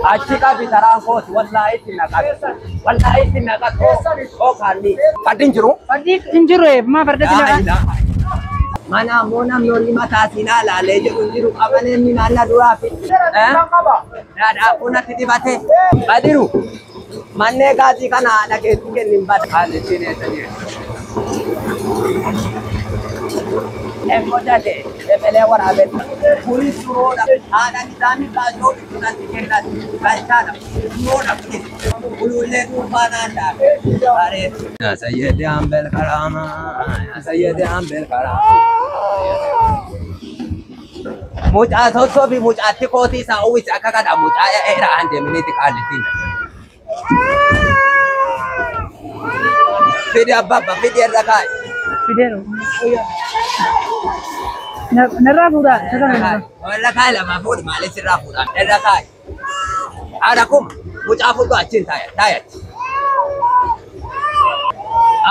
Achika bitaraan kooti wallahi itti naqatu. Wallahi itti naqatu. Oo kaanni. Fardin jiru? Fardin hin jiru maa farda jira? Mana ammoo namni mataa siinaa laalee jedhu jiru qabanee inni naannaa duraa fi. Dhaadhaa kunatti dibate. Badiru. Mannee gaazii kana dhageessu kennin bada. Haalli sineessa Emmodate, ebelee waraabessa. Kuni suroodha. Haadhaan isaanii baasoo ibsuudhaatti kennan. Galchaadha. Suroodha kunis. Ulullee dhuunfaa naanna'e. Bareedu. Ya Sayyidi Hambel Karama. Ya Sayyidi Hambel Karama. Mucaa sossoo fi mucaatti kootii isaa uwwise akka kadha mucaa eera aan deeminiiti qaallitiin. Fidi abbabba fidi irra kaa'i. Fidero. Narraa fuudhaa. Irra kaa'i lamaa fuudhi maaliif irraa fuudhaa? Irra kaa'i. Haadha kun mucaa fuudhu achiin taayatti.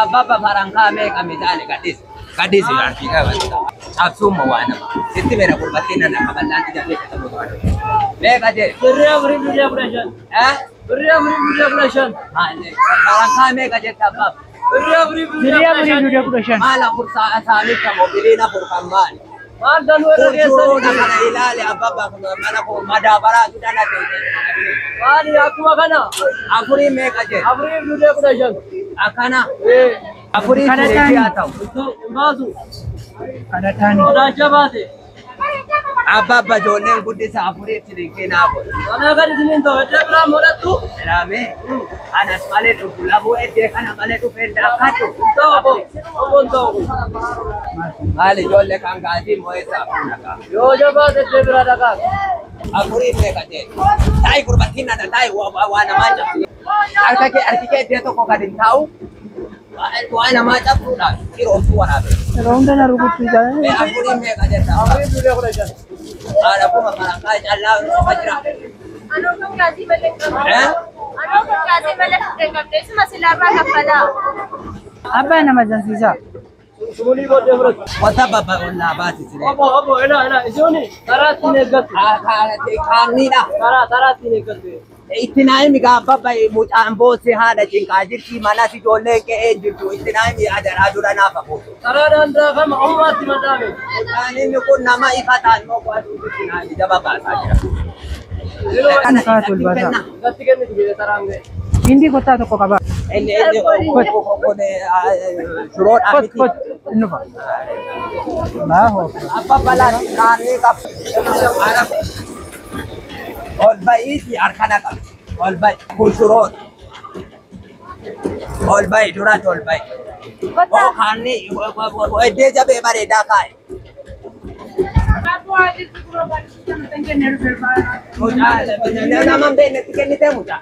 Abbabba farankaa meeqa midhaani gadhiisi. Gadhiisi yaartii qabata. Absuumma waa nama. Sitti meera gurbattiin nana qaballaan ijaarree keessa boqotu. Meeqa jedhe? Birrii afurii birrii kudha shan. Birrii afurii birrii kudha shan. Farankaa meeqa jette abbabba? Birrii afurii birrii kudha shan. Maal afursaa isaanitti mobiliin afur kan maali? Maal daluu irra Fuulduroo kana ilaali abbabba mana koo madaabaraa dudana ta'e. Maali akkuma kana? Afurii meeqa jedhe? Afurii birrii kudha shan. Akkana? Afurii sireetii haa ta'u. Baasu. Kadhataani. Odaacha baate. Abbabba ijoolleen guddisa afurii siriikii naa godhu. Kana gadi siniin ta'u iddoo biraa mul'attu. Ilaamee anas malee dhufu labuu eddee kana malee dhufee daakadhu. Obboon ta'u. Maali ijoollee kan gaazii moo'essaa fi nagaa. Yoo jabaate iddoo biraa dhagaa. Afurii meeqa jedhe? Taayi gurbattiin nana taayi waa namaa cabsu. Harki kee iddee tokko gadi hin taa'u. Waa namaa cabsuudha. Dhiiromtuu waraabe. Yeroo hunda na rukuchiisa. Afurii meeqa jedha? Afurii birrii kudha shan. Haadha kuma farankaa callaa dhufa jira. Anoo kan gaazii malee hin qabne. Anoo kan gaazii malee hin qabne. Isuma silaarraa kaffalaa. Abbaa nama jansiisa. Sumulii booddee fudhatu. Wata babba onnaa baati siree. Obbo ilaa isiyooni karaa ittiin eeggattu. Kaanniidha. Karaa ittiin eeggattu. Itti naayimi gaabbabba mucaan boosse haadha cinqaa jirti manas ijoolleen qe'ee jirtu itti naayimi adaraa dura naaf hafuutu. Karaa daandaa kama uumaatti madaame. Mucaan inni kun nama ifa taannoo qo'atu itti naayimi daba baasaa jira. Kana kaatu ulbaasa. Gatti kennitu biyya taraan ga'e. Hindi kottaa tokko qaba. Inni suroodhaa miti. Nufa. Baahoo. Abbabba laati kaannii qabu. Ol ba'iiti harkana qabu. Ol ba'i kun suroodha. Ol ba'i duratti ol ba'i. Oo kaannii eddee jabee bareedaa kaa'e. Nama hin beeknetti kennitee mucaa.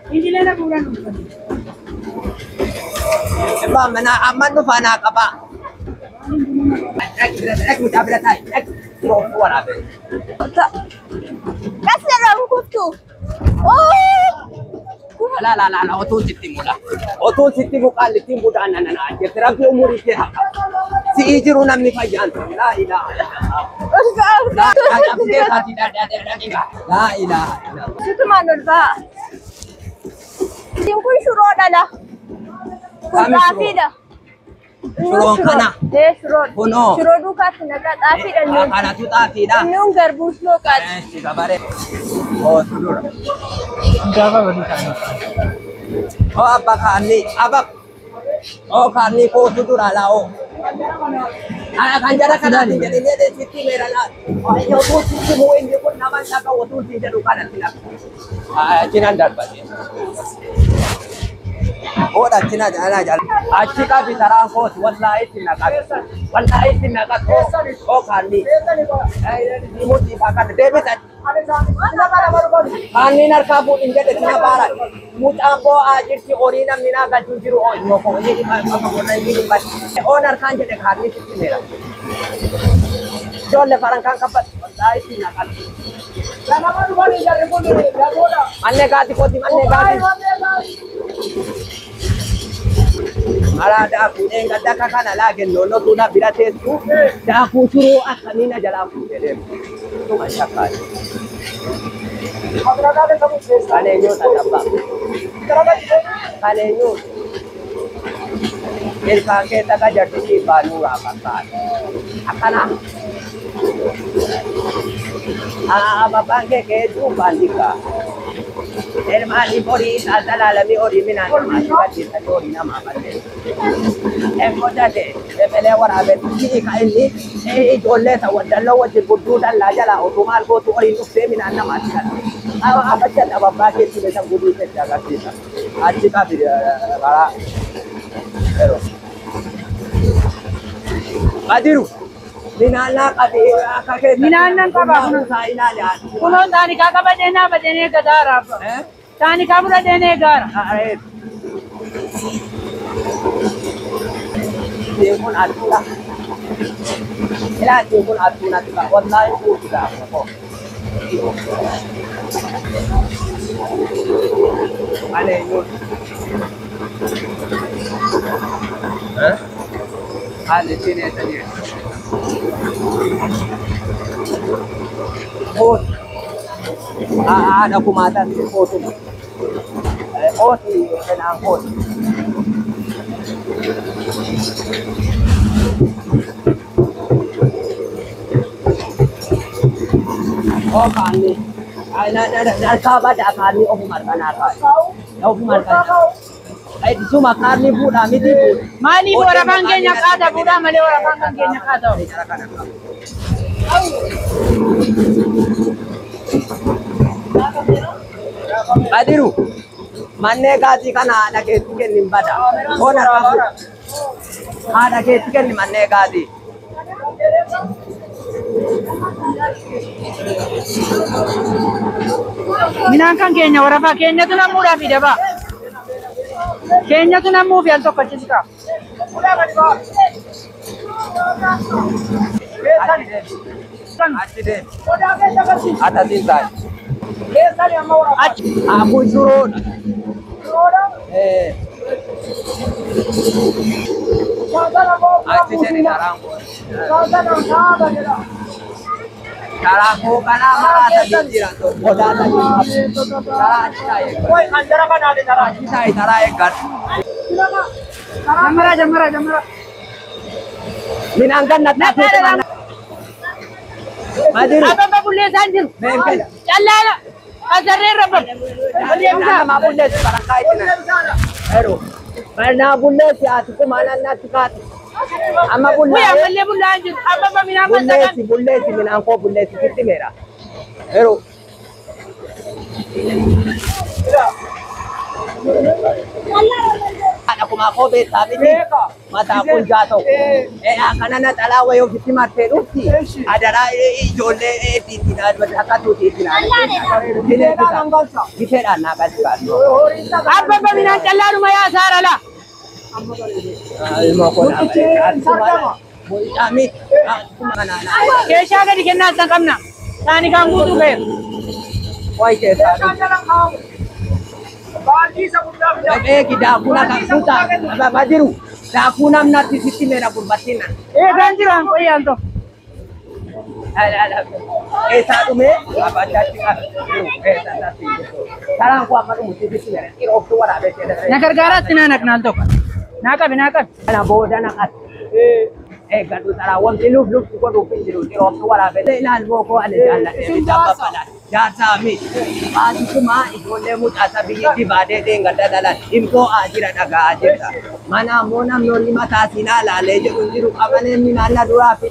Amma dhufaa naa qabaa. Dhaqni mucaa bira taa'i. Dhaqni roobuu waraabee. Kas irraa kuftu. La otuun sitti mula. Otuun sitti mukaan littiin budaan nanaa jirti. Rabbi umurii kee haqa. Si'ii jiru namni fayyaan ta'u. Laa ilaaha illallah. Laa ilaaha illallah. Situmaan ol ba'a. Isin kun shuroo dhala. Kun xaafiidha. Shuroon kana. Shuroon. Kunoo. Shuroo duukaatti naqa xaafiidha nuun. Kanatu xaafiidha. Nuun garbuus looqaati. Gabaree. Oo tudura. Gaafa walii kana. Oo abba kaannii. Abba. Oo kaannii koo tudura laa'oo. Kan jara kanatti jedhee sitti meera laa. Otuu sitti muu inni kun nama akka otuu si jedhu kanatti lafa. Cinaan darbate. Oodha cina jala jala. Achi qabi taraan kooti wallahi itti naqatu. Wallahi itti naqatu. Oo kaannii. Mutii kan deebisan. Kaanniin harkaa fuudhin jedhe tina baara. Mucaan boo'aa jirti horii namni naa galchuu jiru oonyoo oon harkaan jedhe kaannii sitti meera. Ijoollee farankaan qabbatu. Wallahi itti naqatu. Manne gaati kooti manne gaati. Maraa daakuu gadda akka kana laagen noonnotuu na bira teessu daakuu turuu akkamiin jalaa fuudhee deemu. Tuma shakkaati. Kaneenyu tatabba. Kaneenyu. Ilkaan keessa qajarti baanuu raafatan. Akkana. Abbaan kee keedduu baandika. Ilmaanii horii daldalaalamii horii minaan namaatti balleessan horii namaa balleessan. Godhate ebelee waraabessi ka inni ijoollee isa waddalloo wajjin gudduu dallaa jalaa otoo maal gootu horiin dhuftee minaan namaatti galte. Abachan ababbaa keetti beekan guduu keessa agarsiisa. Achi qabi karaa. Adiru. Minana qabi akka keessa. Minaanan qaba. Kunuun taani kaa qaba deenaa badeenee gadaaraaf. Taani kaa bula deenee gaara. Kun atuudha. Ilaa kun atuudha tuka. Wallahi kuutuudha. Ane yun. Ane sini tadi. Oh, ada kumatan di foto. Oh, kena angkut. Oh, kami. Ada sahabat kami markan apa? Markan. Itu cuma kami budak miti. Mani orang bangkainya kada budak, mani orang bangkainya kada. Adiru, manne gaji kana ada ketiken nimbada. Onar kamu, ada ketiken ni manne gaji. Minangkan Kenya, orang apa Kenya tu nak mudah tidak pak? Kenya tu nak move yang sok kecil kah? Atas intai. Aku suruh. Accident sekarang. Caraku karena merasa dijiran tuh. Bodoh tadi. Cara cai. Woi, anjara kan ada cara. Cai cara ekat. Jamara. Minangkan nak mana? Adiru. Apa boleh sanjil? Jalan. Azarre rabab. Nama boleh sekarang kait ini. Aduh. Mana boleh si atuku mana nak tukat. Ama boleh. Wih, boleh boleh anjil. Apa minangkan? Boleh si minangko boleh si kita mera. Aduh. Anak kumako beta miti mata pun jatuh. Karena nak alawa yang kita mati rugi. Adalah ijolle tidak berhak tu tidak. Kita anak kan. Apa minang jalan rumah ya sarala. Kami Kesha ka dikenal sa kamna. Tani kang butuh kayo. Why kesa? Kita aku nak suta. Apa Badiru? Aku nak nanti sisi merah berbatinan. Ganjiran ko yan to. Satu me apa jadi tadi. Sekarang aku akan sisi merah. Kira waktu ada beda. Nagargarat tinanak nalto. Nakab. Anak bodoh nak. Gaduh tarawam diluk ko rupin diluk di waktu ada beda. Ilan boko ada jalan. Siapa pada? Jasa mi. Adi cuma ikhole mut asabi di bade dengan dalan. Imko ajiran aga ajirta. Mana monam nori mata sina lale je undiru kamane minalla durafi.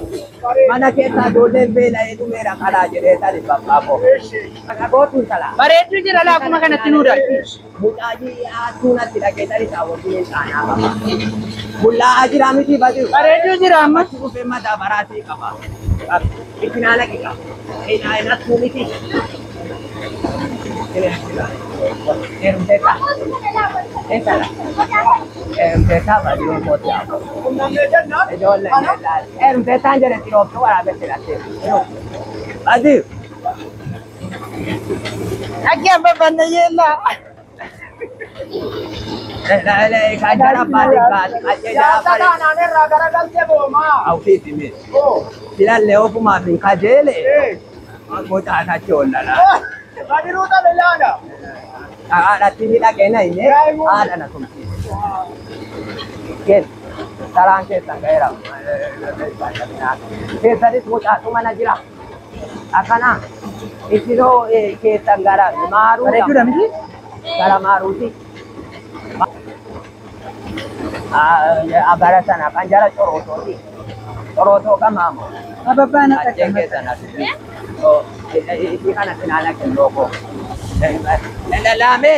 Mana kita dole bela itu merah kala jere tadi bapo. Agak tu salah. Bare itu jira la aku makan tinuran. Mutaji atuna tidak kita di tahu punya sana apa. Bulla ajirami di baju. Bare itu jira amma. Aku pema da barati kapa. Ikhna lagi ka. Ina tumiti. Empezar. Empezar a dire un po' di acqua. Empezar a dire tiro fuori a mettere la testa. Addio. Aquí apa bandayela. Kajara balik. Aufitimi. Sila leo pumapin kajele. Aku tak ada cola lah. Ada tidak kena ini. Ada nak kumpi. Kes. Sarang kes sanggara. Kes tadi semua mana jira. Akana. Isiro kes sanggara maru. Ada itu dah mesti. Cara maruti. Agara sana kanjara coroto ni. Coroto kan mamo. Apa anak Aceh ke sana. Oh, isi kana kenala ke loko. Lame.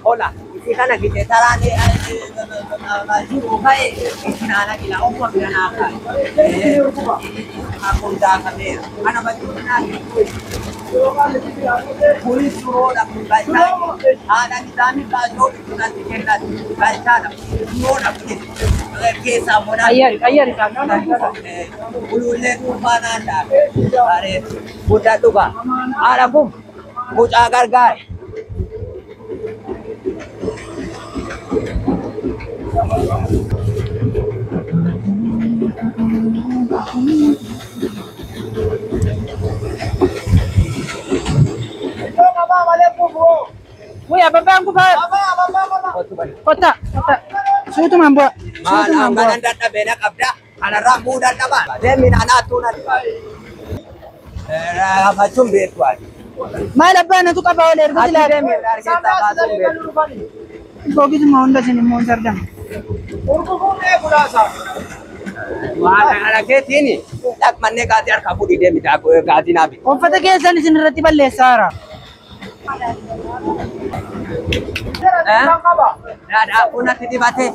Hola. Isi kana kita tarani juru kai. Isi kana kita umur bila nak. Aku dah kami. Mana baju nak. Polis suruh nak baca. Ada di dalam baju itu nanti kita baca. Suruh nak pergi. Kisah mana? Ayar kan. Ulu leku mana anda? Are budak tu kan? Ada pun budak gargai. Woi, apa bang aku pak? Kota. Suatu mampu. Malam kan anda tak benak abda. Anak rambu dan apa? Dia min anak tu nanti. Macam betuan. Mana apa tu kapa oleh Ada betul dia min kita macam betuan. Kau gitu mau anda sini mau sardang. Anak kes ini. Tak mana kasiar kamu di dia minta aku kasih nabi. Kau fata kesan sini rati balle Sara. Ada aku nak titip bate.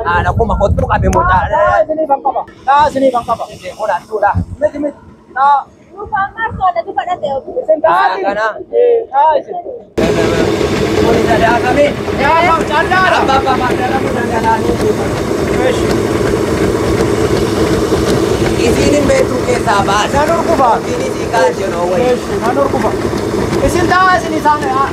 Ada aku makot tu kami muda. Sini bang kaba. Aku nak tu dah. Lupa mas ada tu pada teo. Kana. Boleh ada kami. Ya bang candar. Apa dalam dalam Isini betu ke sabar. Nanur kuba. Ini sikar jono wei. Nanur kuba. Isin dah sini sana.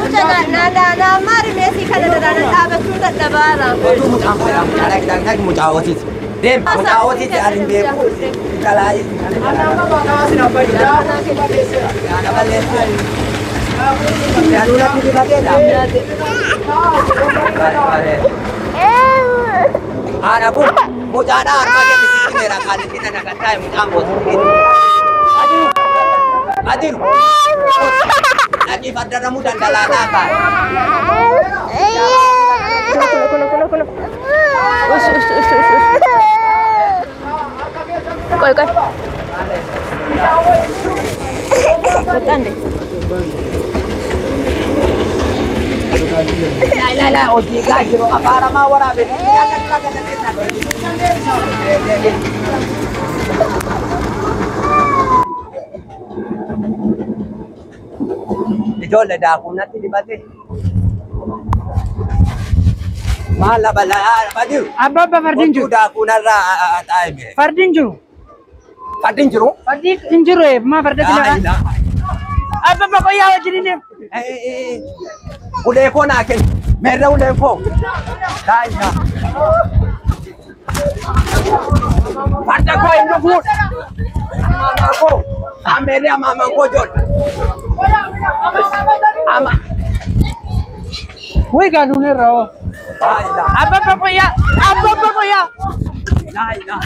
Nada mari mesi kana ada betul tak dabara. Itu mudah ada kita mudah osis. Dem mudah osis arin beku. Kalai. Anak apa sini apa dia? Ada balik. Ya dulu kita pakai dah. Ada pun mudah ada pakai di sini merah kali kita nak kata mudah osis. Adil. Lagi pada ramu dan dalana kan. Koi. Betul deh. La, oji gajro apara mawara be. Ijolle da aku nanti dibate. Mala bala baju. Apa Fardinju? Udah aku nara time. Fardinju. Fardinju. Fardinju ma Fardinju. Apa kau ya jadi ni? Udah ko na ke. Merda udah ko. Dai na. Farda ko indo food. Mama ko. Amele mama ko jod. Ama. Woi kanune rao. Apa kau ya? Dai na.